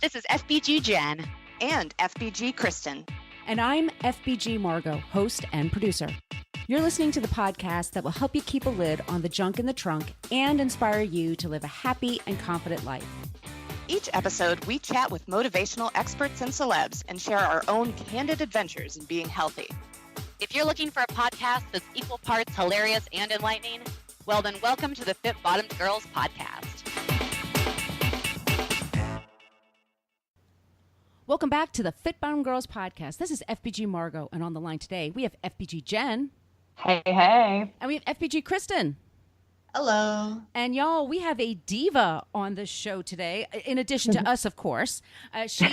This is FBG Jen. And FBG Kristen. And I'm FBG Margot, host and producer. You're listening to the podcast that will help you keep a lid on the junk in the trunk and inspire you to live a happy and confident life. Each episode, we chat with motivational experts and celebs and share our own candid adventures in being healthy. If you're looking for a podcast that's equal parts hilarious and enlightening, well then welcome to the Fit Bottomed Girls podcast. Welcome back to the Fit Bottomed Girls podcast. This is FBG Margot, and on the line today, we have FBG Jen. Hey, hey. And we have FBG Kristen. Hello. And y'all, we have a diva on the show today, in addition to us, of course. She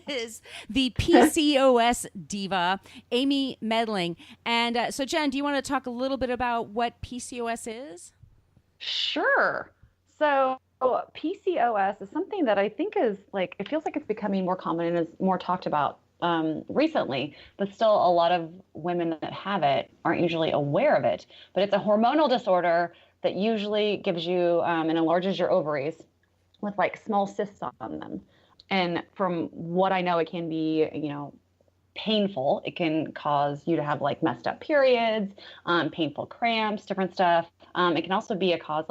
is the PCOS Diva, Amy Medling. And so, Jen, do you want to talk a little bit about what PCOS is? Sure. So PCOS is something that I think is it feels like it's becoming more common and is more talked about recently, but still a lot of women that have it aren't usually aware of it. But it's a hormonal disorder that usually gives you and enlarges your ovaries with small cysts on them. And from what I know, it can be, painful. It can cause you to have messed up periods, painful cramps, different stuff. It can also be a cause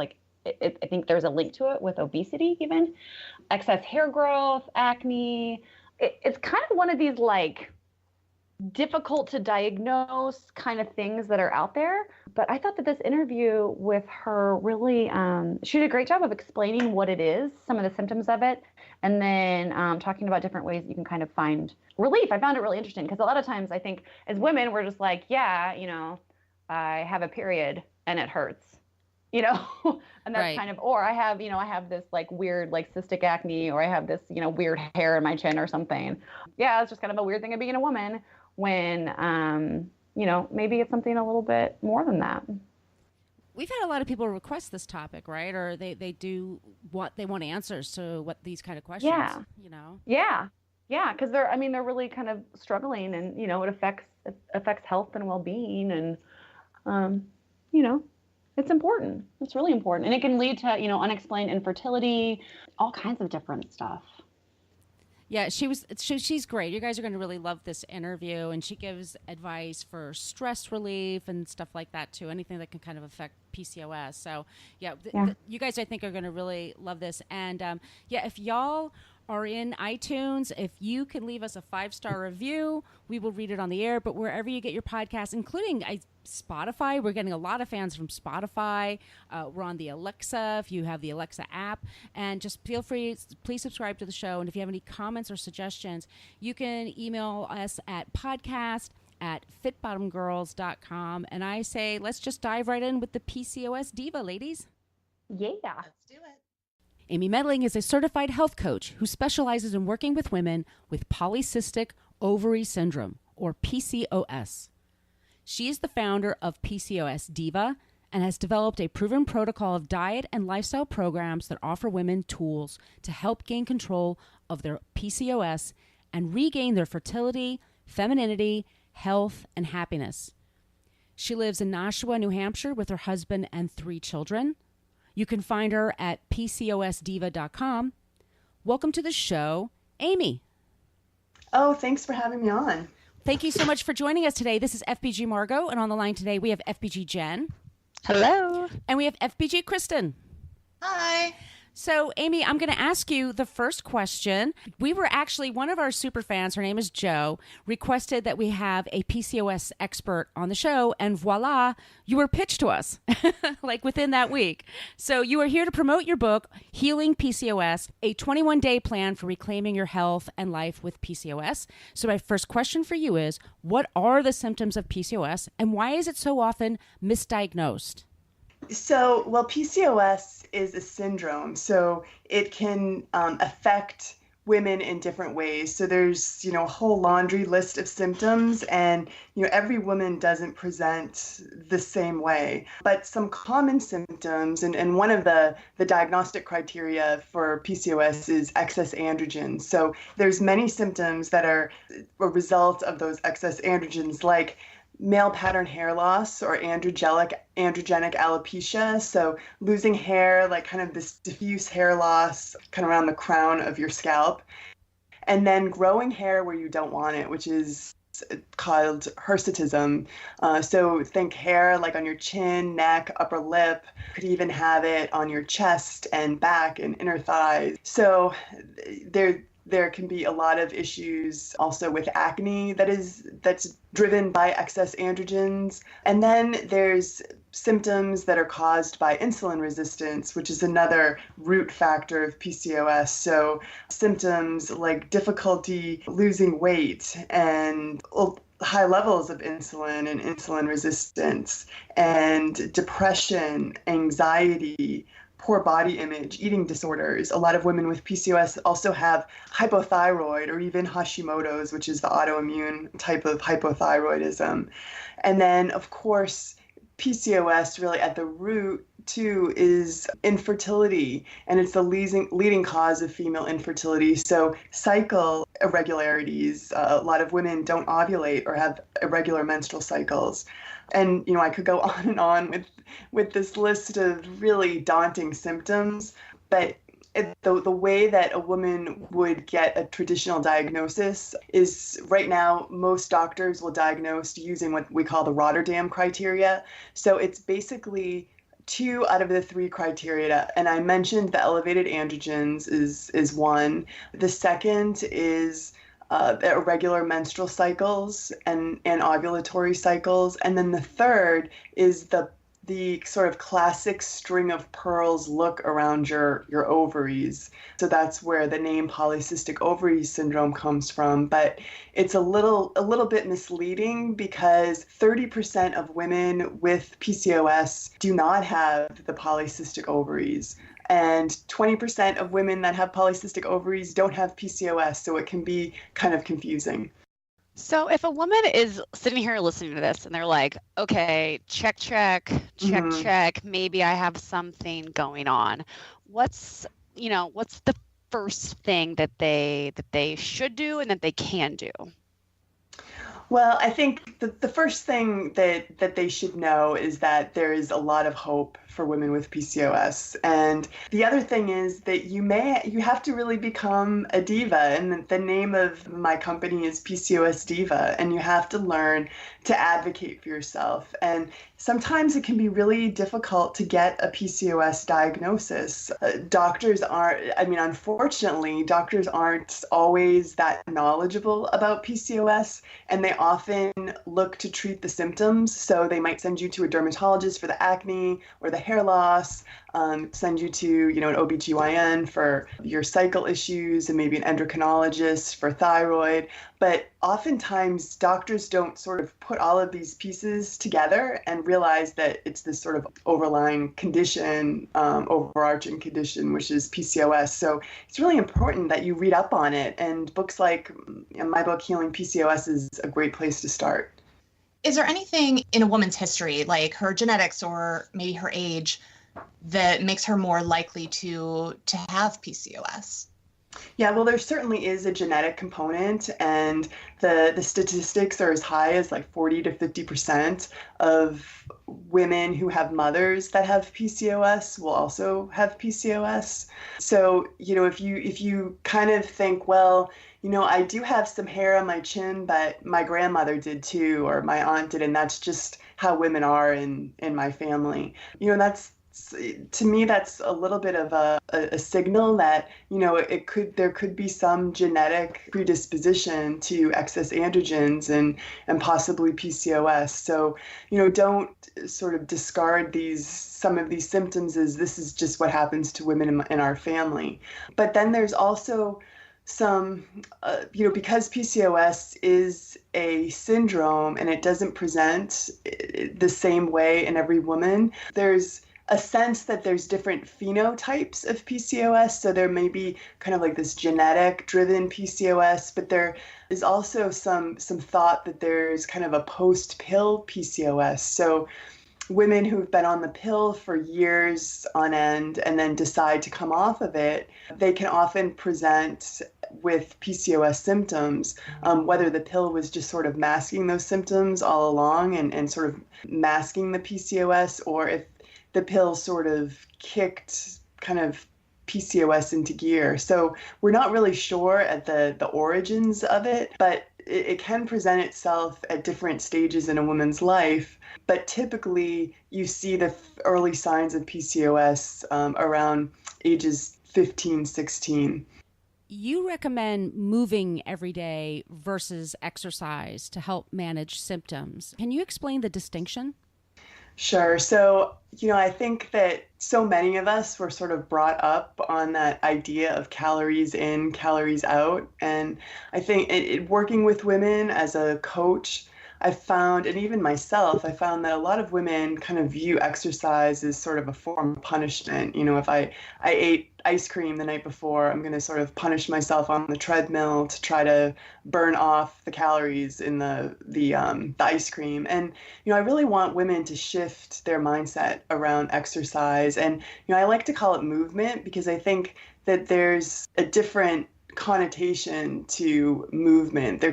I think there's a link to it with obesity, even excess hair growth, acne. It's kind of one of these difficult to diagnose kind of things that are out there. But I thought that this interview with her really, she did a great job of explaining what it is, some of the symptoms of it, and then talking about different ways you can kind of find relief. I found it really interesting because a lot of times I think as women, we're just I have a period and it hurts. And that's right. kind of, or I have this weird cystic acne, or I have this, weird hair in my chin or something. Yeah, it's just kind of a weird thing of being a woman when, maybe it's something a little bit more than that. We've had a lot of people request this topic, right? Or they want answers to what these kind of questions, Yeah. Yeah. Cause they're really kind of struggling and, it affects health and well-being and, it's important. It's really important. And it can lead to, unexplained infertility, all kinds of different stuff. Yeah, she's great. You guys are going to really love this interview. And she gives advice for stress relief and stuff like that, too. Anything that can kind of affect PCOS. So, you guys, I think, are going to really love this. And, if y'all are in iTunes, if you can leave us a 5-star review, we will read it on the air. But wherever you get your podcasts, including Spotify, we're getting a lot of fans from Spotify. We're on the Alexa, if you have the Alexa app. And just feel free, please subscribe to the show. And if you have any comments or suggestions, you can email us at podcast@fitbottomedgirls.com. And I say, let's just dive right in with the PCOS Diva, ladies. Yeah. Let's do it. Amy Medling is a certified health coach who specializes in working with women with Polycystic Ovary Syndrome, or PCOS. She is the founder of PCOS Diva and has developed a proven protocol of diet and lifestyle programs that offer women tools to help gain control of their PCOS and regain their fertility, femininity, health, and happiness. She lives in Nashua, New Hampshire with her husband and 3 children. You can find her at PCOSdiva.com. Welcome to the show, Amy. Oh, thanks for having me on. Thank you so much for joining us today. This is FBG Margot, and on the line today we have FBG Jen. Hello. And we have FBG Kristen. Hi. So, Amy, I'm going to ask you the first question. We were actually, one of our super fans, her name is Jo, requested that we have a PCOS expert on the show, and voila, you were pitched to us within that week. So you are here to promote your book, Healing PCOS, a 21-day plan for reclaiming your health and life with PCOS. So my first question for you is, what are the symptoms of PCOS, and why is it so often misdiagnosed? So, PCOS is a syndrome, so it can affect women in different ways. So there's, a whole laundry list of symptoms, and, every woman doesn't present the same way. But some common symptoms, and one of the diagnostic criteria for PCOS is excess androgens. So there's many symptoms that are a result of those excess androgens, like male pattern hair loss or androgenic alopecia. So losing hair, kind of this diffuse hair loss kind of around the crown of your scalp. and then growing hair where you don't want it, which is called hirsutism. So think hair like on your chin, neck, upper lip. Could even have it on your chest and back and inner thighs. So there can be a lot of issues also with acne that's driven by excess androgens. And then there's symptoms that are caused by insulin resistance, which is another root factor of PCOS. So symptoms like difficulty losing weight and high levels of insulin and insulin resistance and depression, anxiety, poor body image, eating disorders. A lot of women with PCOS also have hypothyroid or even Hashimoto's, which is the autoimmune type of hypothyroidism. And then, of course, PCOS really at the root too is infertility, and it's the leading cause of female infertility. So cycle irregularities. A lot of women don't ovulate or have irregular menstrual cycles. And, I could go on and on with this list of really daunting symptoms, but the way that a woman would get a traditional diagnosis is right now, most doctors will diagnose using what we call the Rotterdam criteria. So it's basically 2 out of the 3 criteria. And I mentioned the elevated androgens is one. The second is irregular menstrual cycles and ovulatory cycles. And then the third is the sort of classic string of pearls look around your ovaries. So that's where the name Polycystic Ovary Syndrome comes from. But it's a little bit misleading because 30% of women with PCOS do not have the polycystic ovaries. And 20% of women that have polycystic ovaries don't have PCOS, so it can be kind of confusing. So if a woman is sitting here listening to this and they're like, okay, check, maybe I have something going on. What's the first thing that they should do and that they can do? Well, I think the first thing that they should know is that there is a lot of hope for women with PCOS. And the other thing is that you have to really become a diva. And the name of my company is PCOS Diva. And you have to learn to advocate for yourself. And sometimes it can be really difficult to get a PCOS diagnosis. Unfortunately, doctors aren't always that knowledgeable about PCOS, and they often look to treat the symptoms. So they might send you to a dermatologist for the acne or the hair loss, send you to, an OBGYN for your cycle issues and maybe an endocrinologist for thyroid. But oftentimes doctors don't sort of put all of these pieces together and realize that it's this sort of overlying condition, overarching condition, which is PCOS. So it's really important that you read up on it. And books like my book, Healing PCOS, is a great place to start. Is there anything in a woman's history, like her genetics or maybe her age, that makes her more likely to have PCOS? Yeah, well, there certainly is a genetic component, and the statistics are as high as like 40 to 50% of women who have mothers that have PCOS will also have PCOS. So, if you kind of think, well, I do have some hair on my chin, but my grandmother did too, or my aunt did, and that's just how women are in my family. To me, that's a little bit of a signal that, there could be some genetic predisposition to excess androgens and possibly PCOS. So, don't sort of discard some of these symptoms as this is just what happens to women in our family. But then there's also some, because PCOS is a syndrome and it doesn't present the same way in every woman, there's a sense that there's different phenotypes of PCOS. So there may be kind of like this genetic driven PCOS, but there is also some thought that there's kind of a post-pill PCOS. So women who've been on the pill for years on end and then decide to come off of it, they can often present with PCOS symptoms, whether the pill was just sort of masking those symptoms all along and sort of masking the PCOS, or if the pill sort of kicked kind of PCOS into gear. So we're not really sure at the origins of it, but it can present itself at different stages in a woman's life. But typically, you see the early signs of PCOS around ages 15, 16. You recommend moving every day versus exercise to help manage symptoms. Can you explain the distinction? Sure. So, I think that so many of us were sort of brought up on that idea of calories in, calories out. And I think working with women as a coach, I found, and even myself, I found that a lot of women kind of view exercise as sort of a form of punishment. If I ate ice cream the night before, I'm going to sort of punish myself on the treadmill to try to burn off the calories in the ice cream. And, I really want women to shift their mindset around exercise. And, I like to call it movement because I think that there's a different connotation to movement.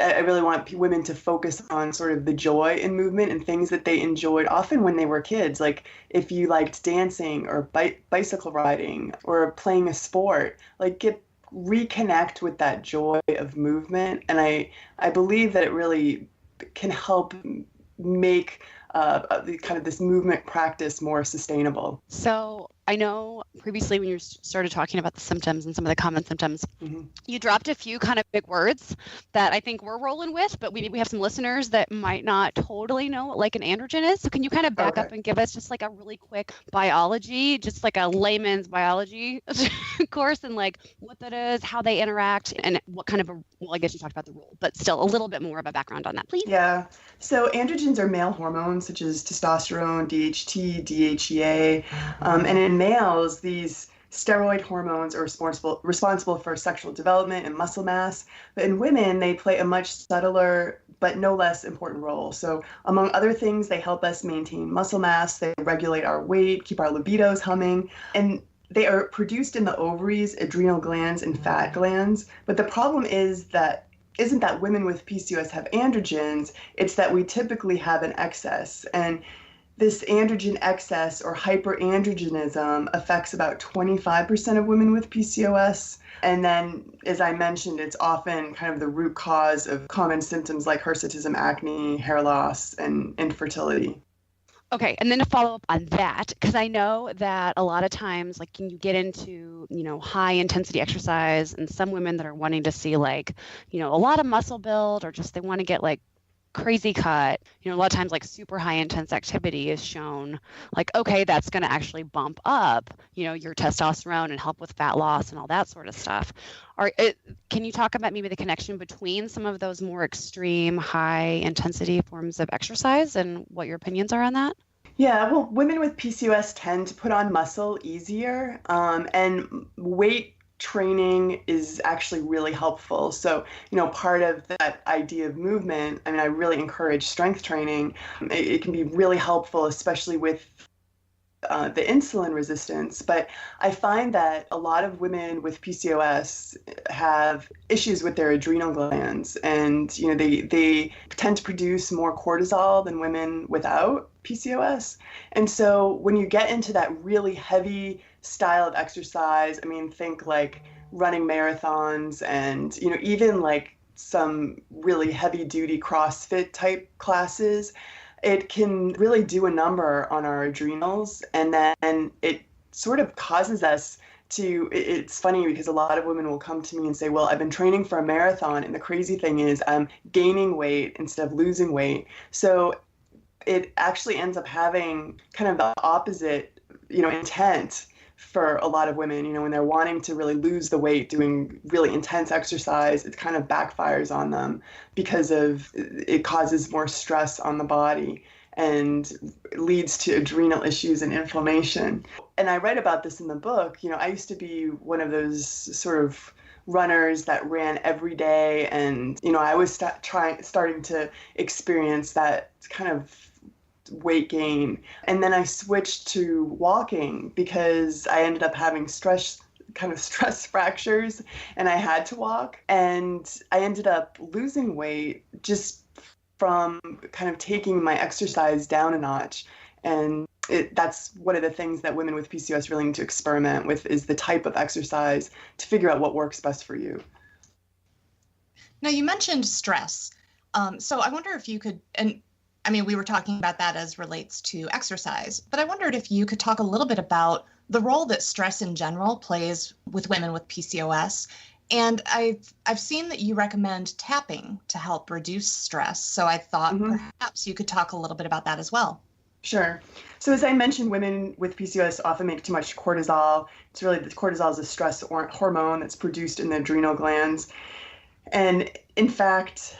I really want women to focus on sort of the joy in movement and things that they enjoyed often when they were kids. Like if you liked dancing or bicycle riding or playing a sport, like reconnect with that joy of movement. And I believe that it really can help make kind of this movement practice more sustainable. So I know previously when you started talking about the symptoms and some of the common symptoms, you dropped a few kind of big words that I think we're rolling with, but we have some listeners that might not totally know what like an androgen is. So can you kind of back up and give us just like a really quick biology, just like a layman's biology course, and like what that is, how they interact, and what kind of I guess you talked about the role, but still a little bit more of a background on that, please. Yeah. So androgens are male hormones such as testosterone, DHT, DHEA, and in males, these steroid hormones are responsible for sexual development and muscle mass. But in women, they play a much subtler but no less important role. So among other things, they help us maintain muscle mass, they regulate our weight, keep our libidos humming, and they are produced in the ovaries, adrenal glands, and fat glands. But the problem isn't that women with PCOS have androgens, it's that we typically have an excess. And this androgen excess or hyperandrogenism affects about 25% of women with PCOS. And then, as I mentioned, it's often kind of the root cause of common symptoms like hirsutism, acne, hair loss, and infertility. Okay, and then to follow up on that, because I know that a lot of times, like when you get into, high intensity exercise, and some women that are wanting to see like, a lot of muscle build, or just they want to get like crazy cut, a lot of times like super high intense activity is shown like, okay, that's going to actually bump up, your testosterone and help with fat loss and all that sort of stuff. Can you talk about maybe the connection between some of those more extreme high intensity forms of exercise and what your opinions are on that? Yeah, well, women with PCOS tend to put on muscle easier, and weight training is actually really helpful. So, part of that idea of movement, I really encourage strength training. It can be really helpful, especially with the insulin resistance. But I find that a lot of women with PCOS have issues with their adrenal glands, and they tend to produce more cortisol than women without PCOS. And so when you get into that really heavy style of exercise, think like running marathons and even like some really heavy duty CrossFit type classes, it can really do a number on our adrenals. And then it sort of causes us to, it's funny because a lot of women will come to me and say, well, I've been training for a marathon, and the crazy thing is I'm gaining weight instead of losing weight. So it actually ends up having kind of the opposite, intent for a lot of women. When they're wanting to really lose the weight doing really intense exercise, it kind of backfires on them because it causes more stress on the body and leads to adrenal issues and inflammation. And I write about this in the book. I used to be one of those sort of runners that ran every day, and I was starting to experience that kind of weight gain. And then I switched to walking because I ended up having stress fractures, and I had to walk, and I ended up losing weight just from kind of taking my exercise down a notch. And that's one of the things that women with PCOS really need to experiment with, is the type of exercise to figure out what works best for you. Now, you mentioned stress. So I wonder if you could, and I mean, we were talking about that as relates to exercise, but I wondered if you could talk a little bit about the role that stress in general plays with women with PCOS. And I've seen that you recommend tapping to help reduce stress. So I thought perhaps you could talk a little bit about that as well. Sure. So as I mentioned, women with PCOS often make too much cortisol. It's really, the cortisol is a stress hormone that's produced in the adrenal glands. And in fact,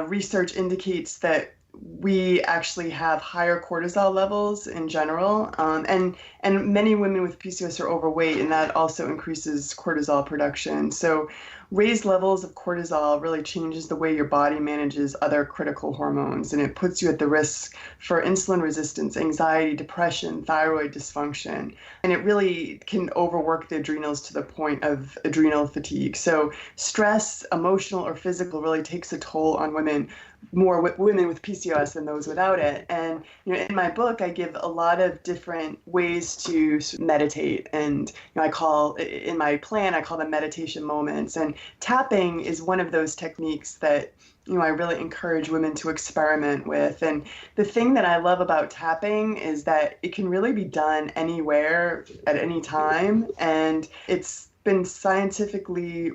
research indicates that we actually have higher cortisol levels in general, and many women with PCOS are overweight, and that also increases cortisol production. So raised levels of cortisol really changes the way your body manages other critical hormones, and it puts you at the risk for insulin resistance, anxiety, depression, thyroid dysfunction, and it really can overwork the adrenals to the point of adrenal fatigue. So stress, emotional or physical, really takes a toll on women, more women with PCOS than those without it. And in my book, I give a lot of different ways to meditate, and I call them meditation moments. And tapping is one of those techniques that I really encourage women to experiment with. And the thing that I love about tapping is that it can really be done anywhere at any time, and it's been scientifically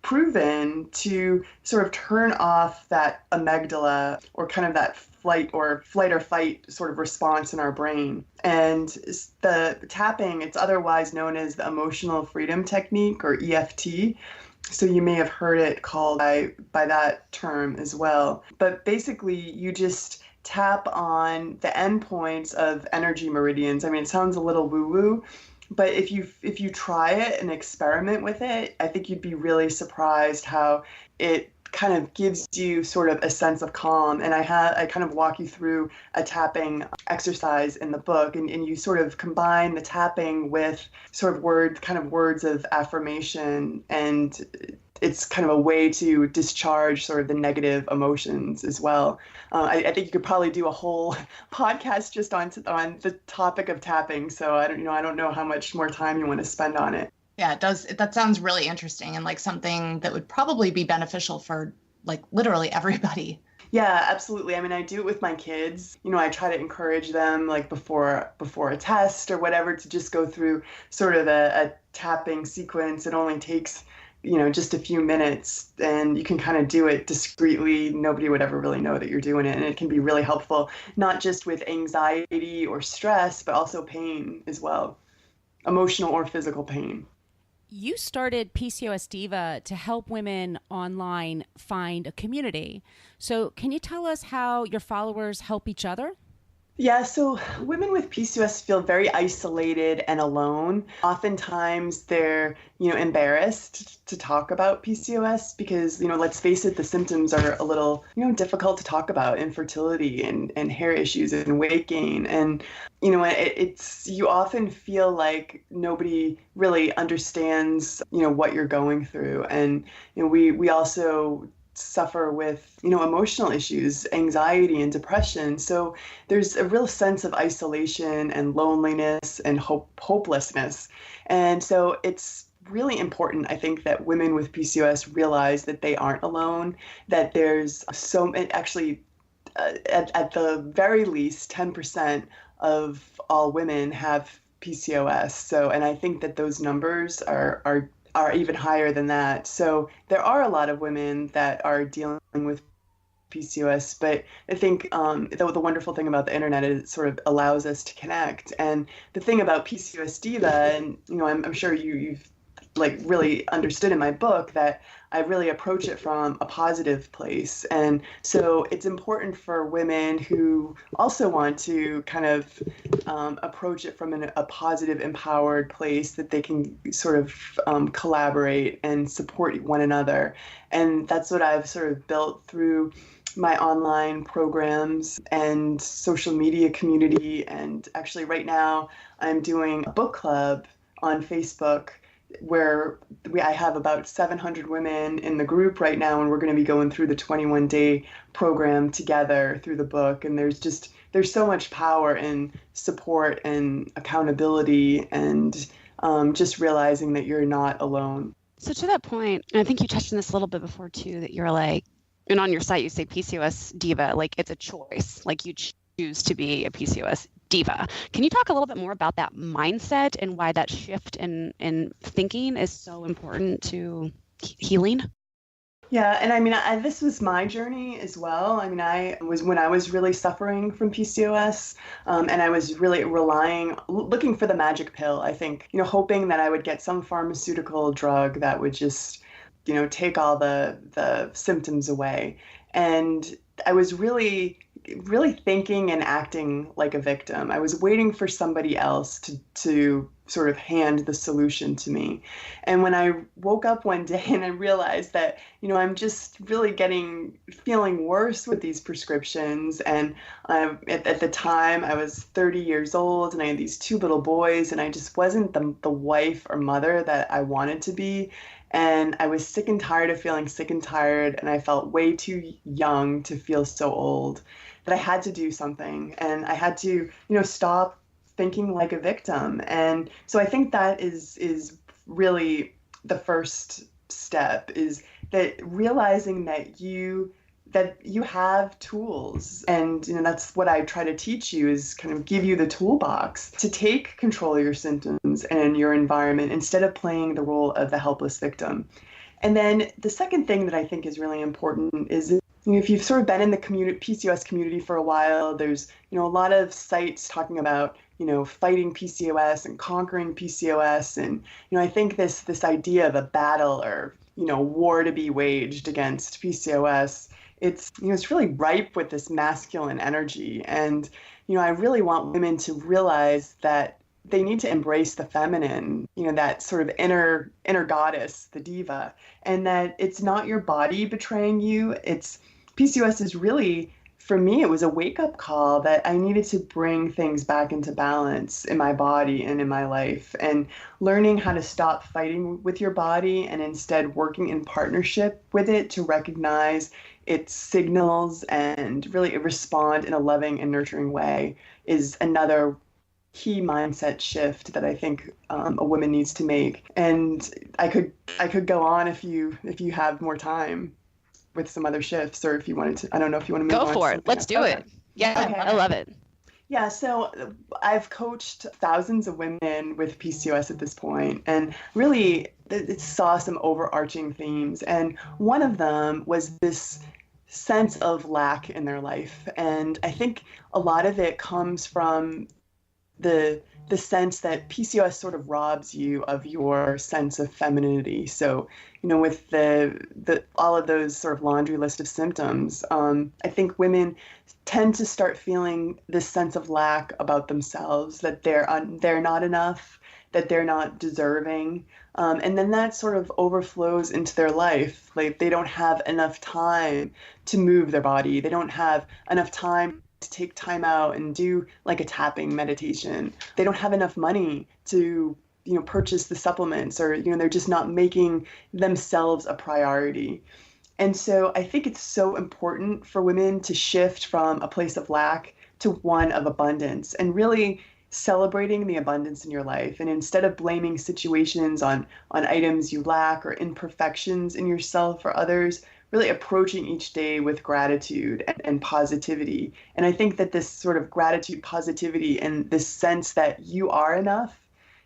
proven to sort of turn off that amygdala, or kind of that flight or fight sort of response in our brain. And the tapping, it's otherwise known as the emotional freedom technique, or EFT. So you may have heard it called by that term as well. But basically, you just tap on the endpoints of energy meridians. I mean, it sounds a little woo-woo, but if you try it and experiment with it, I think you'd be really surprised how it kind of gives you sort of a sense of calm. And I kind of walk you through a tapping exercise in the book, and you sort of combine the tapping with sort of words of affirmation, and it's kind of a way to discharge sort of the negative emotions as well. I think you could probably do a whole podcast just on the topic of tapping. So I don't know how much more time you want to spend on it. Yeah, it does. That sounds really interesting, and like something that would probably be beneficial for like literally everybody. Yeah, absolutely. I mean, I do it with my kids. I try to encourage them, like before a test or whatever, to just go through sort of a tapping sequence. It only takes just a few minutes, and you can kind of do it discreetly. Nobody would ever really know that you're doing it. And it can be really helpful, not just with anxiety or stress, but also pain as well, emotional or physical pain. You started PCOS Diva to help women online find a community. So can you tell us how your followers help each other? Yeah, so women with PCOS feel very isolated and alone. Oftentimes they're, embarrassed to talk about PCOS because, let's face it, the symptoms are a little, difficult to talk about: infertility and hair issues and weight gain. And, you often feel like nobody really understands, what you're going through. And, we also suffer with, emotional issues, anxiety and depression. So there's a real sense of isolation and loneliness and hopelessness. And so it's really important, I think, that women with PCOS realize that they aren't alone, that there's at the very least 10% of all women have PCOS. So, and I think that those numbers are even higher than that. So there are a lot of women that are dealing with PCOS, but I think the wonderful thing about the internet is it sort of allows us to connect. And the thing about PCOS Diva, and I'm sure you've like really understood in my book, that I really approach it from a positive place. And so it's important for women who also want to kind of approach it from a positive, empowered place, that they can sort of collaborate and support one another. And that's what I've sort of built through my online programs and social media community. And actually right now I'm doing a book club on Facebook where I have about 700 women in the group right now, and we're going to be going through the 21-day program together through the book. And there's just there's so much power in support and accountability and just realizing that you're not alone. So to that point, and I think you touched on this a little bit before too, that you're like, and on your site you say PCOS Diva, like it's a choice, like you choose to be a PCOS Diva. Can you talk a little bit more about that mindset and why that shift in thinking is so important to healing? Yeah, and I mean, this was my journey as well. I mean, when I was really suffering from PCOS, and I was really looking for the magic pill, I think, hoping that I would get some pharmaceutical drug that would just, take all the symptoms away. And I was really thinking and acting like a victim. I was waiting for somebody else to sort of hand the solution to me. And when I woke up one day and I realized that, I'm just really feeling worse with these prescriptions. And at the time I was 30 years old and I had these 2 little boys and I just wasn't the wife or mother that I wanted to be. And I was sick and tired of feeling sick and tired, and I felt way too young to feel so old, that I had to do something, and I had to, stop thinking like a victim. And so I think that is really the first step, is that realizing that you have tools. And that's what I try to teach you, is kind of give you the toolbox to take control of your symptoms and your environment instead of playing the role of the helpless victim. And then the second thing that I think is really important is, if you've sort of been in the PCOS community for a while, there's a lot of sites talking about fighting PCOS and conquering PCOS. And I think this idea of a battle or war to be waged against PCOS, it's really ripe with this masculine energy. And I really want women to realize that they need to embrace the feminine, that sort of inner goddess, the diva, and that it's not your body betraying you. PCOS is really, for me, it was a wake-up call that I needed to bring things back into balance in my body and in my life, and learning how to stop fighting with your body and instead working in partnership with it to recognize its signals and really respond in a loving and nurturing way is another key mindset shift that I think a woman needs to make. And I could go on if you have more time with some other shifts, or if you wanted to, I don't know if you want to move on. Go for it. Let's do it. Yeah, okay. I love it. Yeah, so I've coached thousands of women with PCOS at this point, and really it saw some overarching themes. And one of them was this sense of lack in their life. And I think a lot of it comes from the sense that PCOS sort of robs you of your sense of femininity. So, with the all of those sort of laundry list of symptoms, I think women tend to start feeling this sense of lack about themselves, that they're not enough, that they're not deserving. And then that sort of overflows into their life. Like, they don't have enough time to move their body. They don't have enough time to take time out and do like a tapping meditation. They don't have enough money to, purchase the supplements, or, they're just not making themselves a priority. And so I think it's so important for women to shift from a place of lack to one of abundance, and really celebrating the abundance in your life. And instead of blaming situations on items you lack or imperfections in yourself or others, really approaching each day with gratitude and positivity. And I think that this sort of gratitude, positivity, and this sense that you are enough,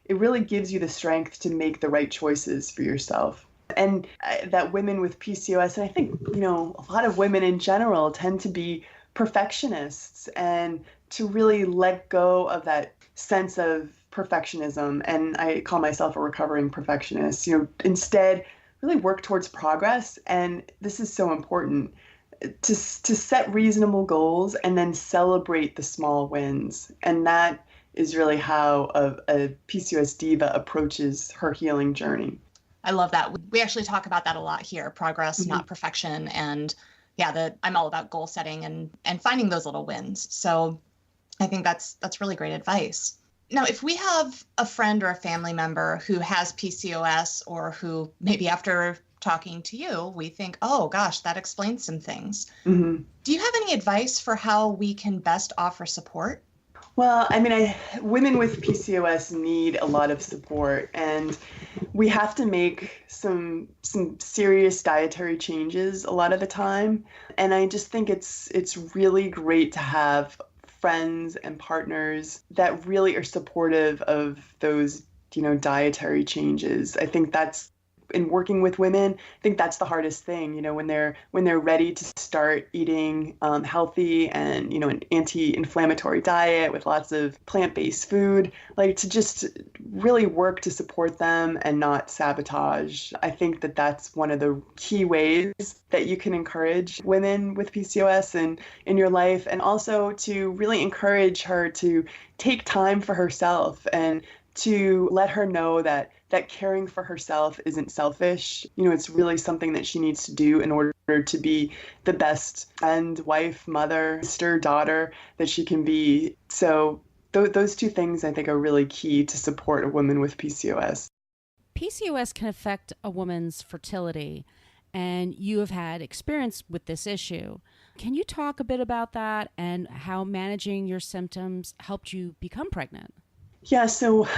it really gives you the strength to make the right choices for yourself. And that women with PCOS, and I think, a lot of women in general tend to be perfectionists, and to really let go of that sense of perfectionism. And I call myself a recovering perfectionist. Instead, really work towards progress. And this is so important, to set reasonable goals and then celebrate the small wins. And that is really how a PCOS diva approaches her healing journey. I love that. We actually talk about that a lot here, progress, not perfection. And I'm all about goal setting and finding those little wins. So I think that's really great advice. Now, if we have a friend or a family member who has PCOS, or who maybe after talking to you, we think, oh gosh, that explains some things. Mm-hmm. Do you have any advice for how we can best offer support? Well, I mean, women with PCOS need a lot of support, and we have to make some serious dietary changes a lot of the time. And I just think it's really great to have friends and partners that really are supportive of those, dietary changes. I think that's in working with women, I think that's the hardest thing, when they're ready to start eating healthy and, an anti-inflammatory diet with lots of plant-based food, like to just really work to support them and not sabotage. I think that that's one of the key ways that you can encourage women with PCOS in your life, and also to really encourage her to take time for herself and to let her know that caring for herself isn't selfish. It's really something that she needs to do in order to be the best friend, wife, mother, sister, daughter that she can be. So those two things I think are really key to support a woman with PCOS. PCOS can affect a woman's fertility, and you have had experience with this issue. Can you talk a bit about that and how managing your symptoms helped you become pregnant? Yeah, so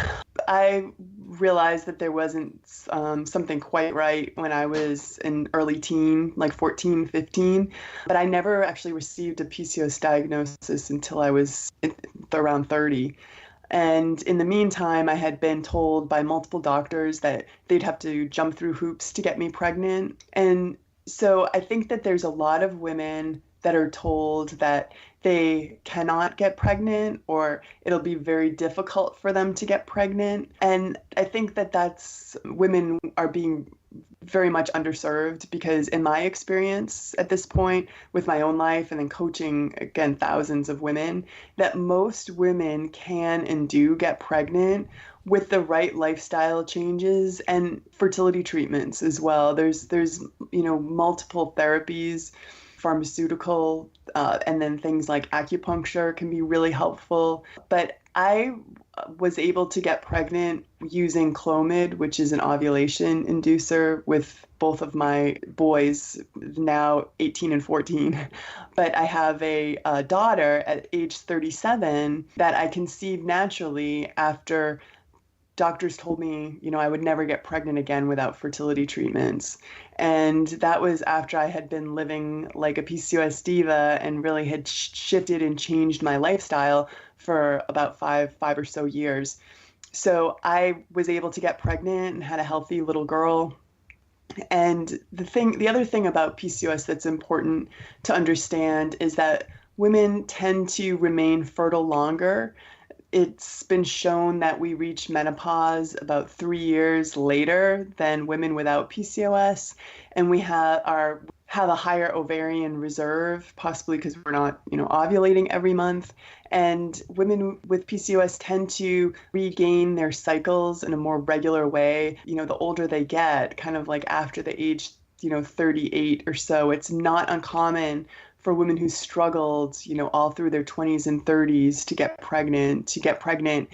I realized that there wasn't something quite right when I was an early teen, like 14, 15, but I never actually received a PCOS diagnosis until I was around 30. And in the meantime, I had been told by multiple doctors that they'd have to jump through hoops to get me pregnant. And so I think that there's a lot of women that are told that they cannot get pregnant or it'll be very difficult for them to get pregnant. And I think that women are being very much underserved, because in my experience at this point with my own life and then coaching, again, thousands of women, that most women can and do get pregnant with the right lifestyle changes and fertility treatments as well. There's multiple therapies, pharmaceutical, and then things like acupuncture can be really helpful. But I was able to get pregnant using Clomid, which is an ovulation inducer, with both of my boys, now 18 and 14. But I have a daughter at age 37 that I conceived naturally after doctors told me, I would never get pregnant again without fertility treatments. And that was after I had been living like a PCOS diva and really had shifted and changed my lifestyle for about five or so years. So I was able to get pregnant and had a healthy little girl. And the other thing about PCOS that's important to understand is that women tend to remain fertile longer. It's been shown that we reach menopause about 3 years later than women without PCOS, and we have a higher ovarian reserve, possibly because we're not, ovulating every month. And women with PCOS tend to regain their cycles in a more regular way. The older they get, kind of like after the age, 38 or so. It's not uncommon for women who struggled, all through their 20s and 30s to get pregnant,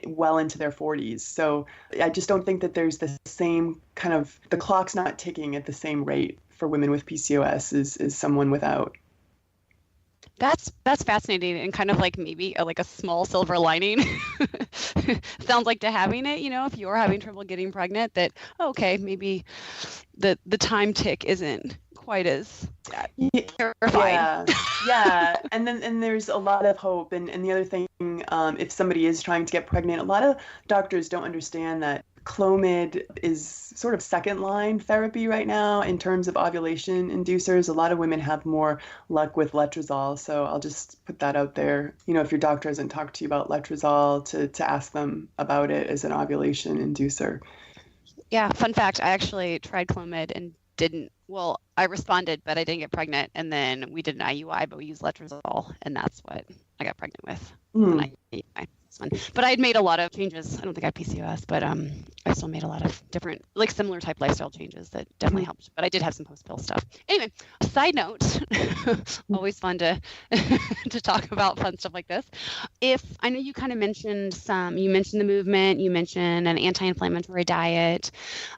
well into their 40s. So I just don't think that there's the same kind of, the clock's not ticking at the same rate for women with PCOS as someone without. That's fascinating, and kind of like maybe like a small silver lining. Sounds like to having it, if you're having trouble getting pregnant, that okay, maybe the time tick isn't quite as terrifying. Yeah. And there's a lot of hope. And the other thing, if somebody is trying to get pregnant, a lot of doctors don't understand that Clomid is sort of second line therapy right now in terms of ovulation inducers. A lot of women have more luck with letrozole. So I'll just put that out there. If your doctor hasn't talked to you about letrozole, to ask them about it as an ovulation inducer. Yeah, fun fact, I actually tried Clomid and I responded, but I didn't get pregnant. And then we did an IUI, but we used letrozole, and that's what I got pregnant with. But I had made a lot of changes. I don't think I had PCOS, but I still made a lot of different, like similar type lifestyle changes that definitely helped. But I did have some post-pill stuff. Anyway, side note, always fun to to talk about fun stuff like this. If I know you kind of mentioned you mentioned the movement, you mentioned an anti-inflammatory diet,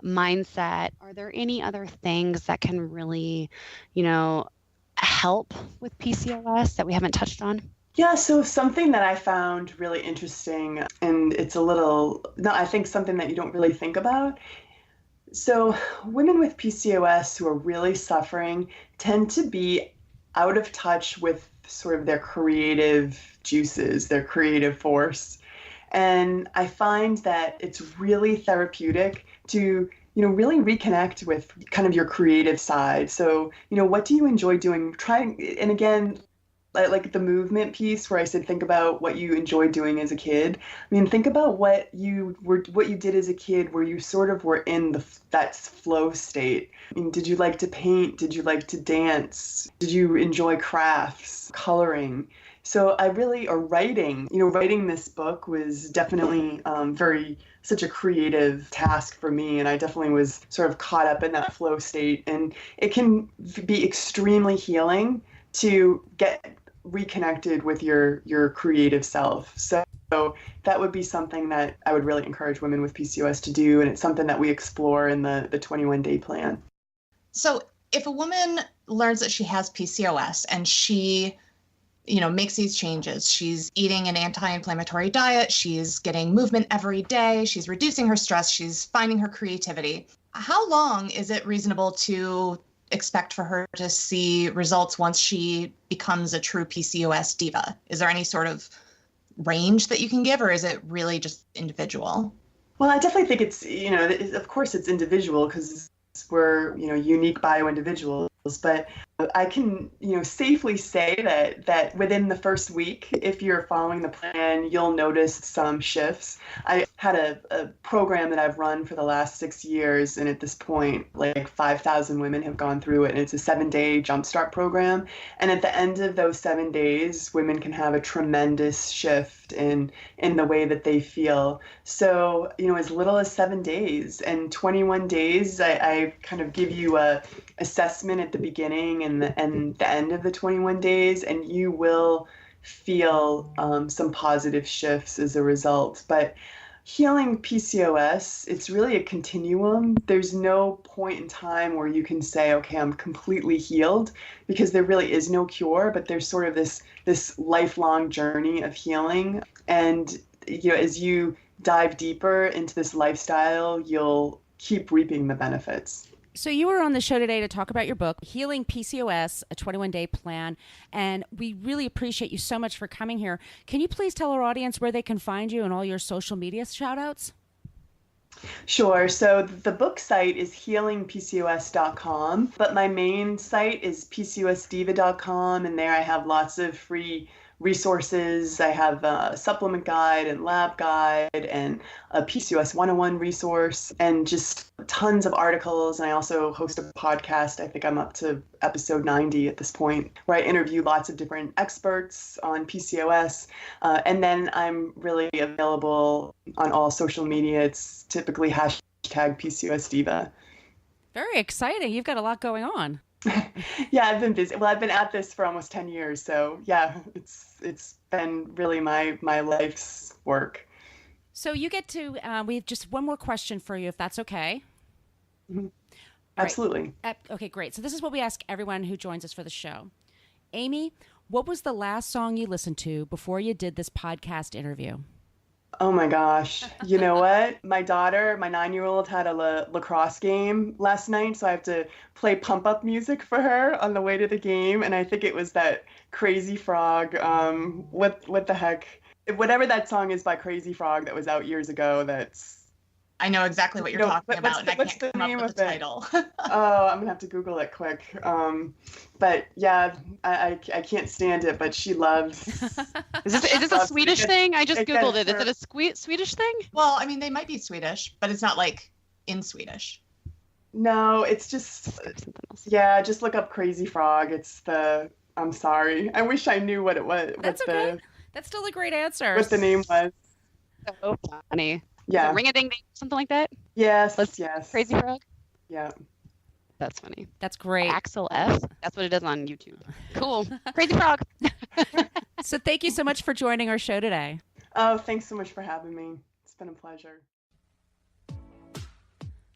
mindset. Are there any other things that can really, help with PCOS that we haven't touched on? Yeah, so something that I found really interesting, and it's I think something that you don't really think about. So women with PCOS who are really suffering tend to be out of touch with sort of their creative juices, their creative force. And I find that it's really therapeutic to really reconnect with kind of your creative side. So, what do you enjoy doing? And again, like the movement piece where I said, think about what you enjoyed doing as a kid. I mean, think about what you did as a kid where you sort of were in that flow state. I mean, did you like to paint? Did you like to dance? Did you enjoy crafts, coloring? So writing, writing this book was definitely such a creative task for me. And I definitely was sort of caught up in that flow state. And it can be extremely healing to get reconnected with your creative self. So that would be something that I would really encourage women with PCOS to do. And it's something that we explore in the 21-day plan. So if a woman learns that she has PCOS and she makes these changes, she's eating an anti-inflammatory diet, she's getting movement every day, she's reducing her stress, she's finding her creativity, how long is it reasonable to expect for her to see results once she becomes a true PCOS diva? Is there any sort of range that you can give, or is it really just individual? Well, I definitely think it's, of course it's individual because we're, unique bio-individuals, but I can, safely say that within the first week, if you're following the plan, you'll notice some shifts. I had a program that I've run for the last 6 years, and at this point, like 5,000 women have gone through it, and it's a 7-day jumpstart program. And at the end of those 7 days, women can have a tremendous shift in the way that they feel. So, as little as 7 days and 21 days, I kind of give you a assessment at the beginning and the end of the 21 days, and you will feel some positive shifts as a result. But healing PCOS, it's really a continuum. There's no point in time where you can say, okay, I'm completely healed, because there really is no cure, but there's sort of this lifelong journey of healing. And as you dive deeper into this lifestyle, you'll keep reaping the benefits. So you were on the show today to talk about your book, Healing PCOS, a 21-day plan, and we really appreciate you so much for coming here. Can you please tell our audience where they can find you and all your social media shout-outs? Sure. So the book site is healingpcos.com, but my main site is PCOSdiva.com, and there I have lots of free resources. I have a supplement guide and lab guide and a PCOS 101 resource and just tons of articles. And I also host a podcast. I think I'm up to episode 90 at this point, where I interview lots of different experts on PCOS. And then I'm really available on all social media. It's typically hashtag PCOS Diva. Very exciting. You've got a lot going on. Yeah, I've been busy. Well, I've been at this for almost 10 years. So yeah, it's been really my life's work. So you get to, we have just one more question for you, if that's okay. Mm-hmm. Absolutely. Right. Okay, great. So this is what we ask everyone who joins us for the show. Amy, what was the last song you listened to before you did this podcast interview? Oh my gosh. You know what? My daughter, my 9-year-old, had a lacrosse game last night, so I have to play pump up music for her on the way to the game. And I think it was that Crazy Frog. What the heck? Whatever that song is by Crazy Frog that was out years ago. I know exactly what you're talking about, and I can't come up with the title. Oh, I'm gonna have to Google it quick. But yeah, I can't stand it, but she loves. Is this a Swedish thing? I just Googled it. Is it a Swedish thing? Well, I mean, they might be Swedish, but it's not like in Swedish. No, it's just, yeah, just look up Crazy Frog. I'm sorry. I wish I knew what it was. That's okay. That's still a great answer. What the name was. So funny. Yeah. Ring a ding ding, something like that. Yes. Let's- Yes. Crazy Frog. Yeah. That's funny. That's great. Axel F. That's what it is on YouTube. Cool. Crazy Frog. So thank you so much for joining our show today. Oh, thanks so much for having me. It's been a pleasure.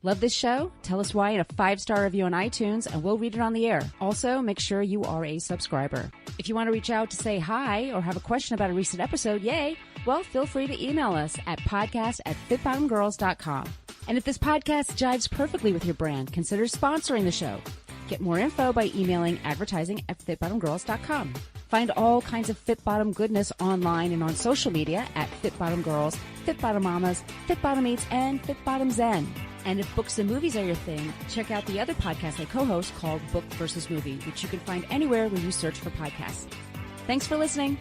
Love this show? Tell us why in a 5-star review on iTunes and we'll read it on the air. Also, make sure you are a subscriber. If you want to reach out to say hi or have a question about a recent episode, yay, well, feel free to email us at podcast@fitbottomgirls.com. And if this podcast jives perfectly with your brand, consider sponsoring the show. Get more info by emailing advertising@fitbottomgirls.com. Find all kinds of Fit Bottom goodness online and on social media at Fit Bottom Girls, Fit Bottom Mamas, Fit Bottom Eats, and Fit Bottom Zen. And if books and movies are your thing, check out the other podcast I co-host called Book versus Movie, which you can find anywhere where you search for podcasts. Thanks for listening.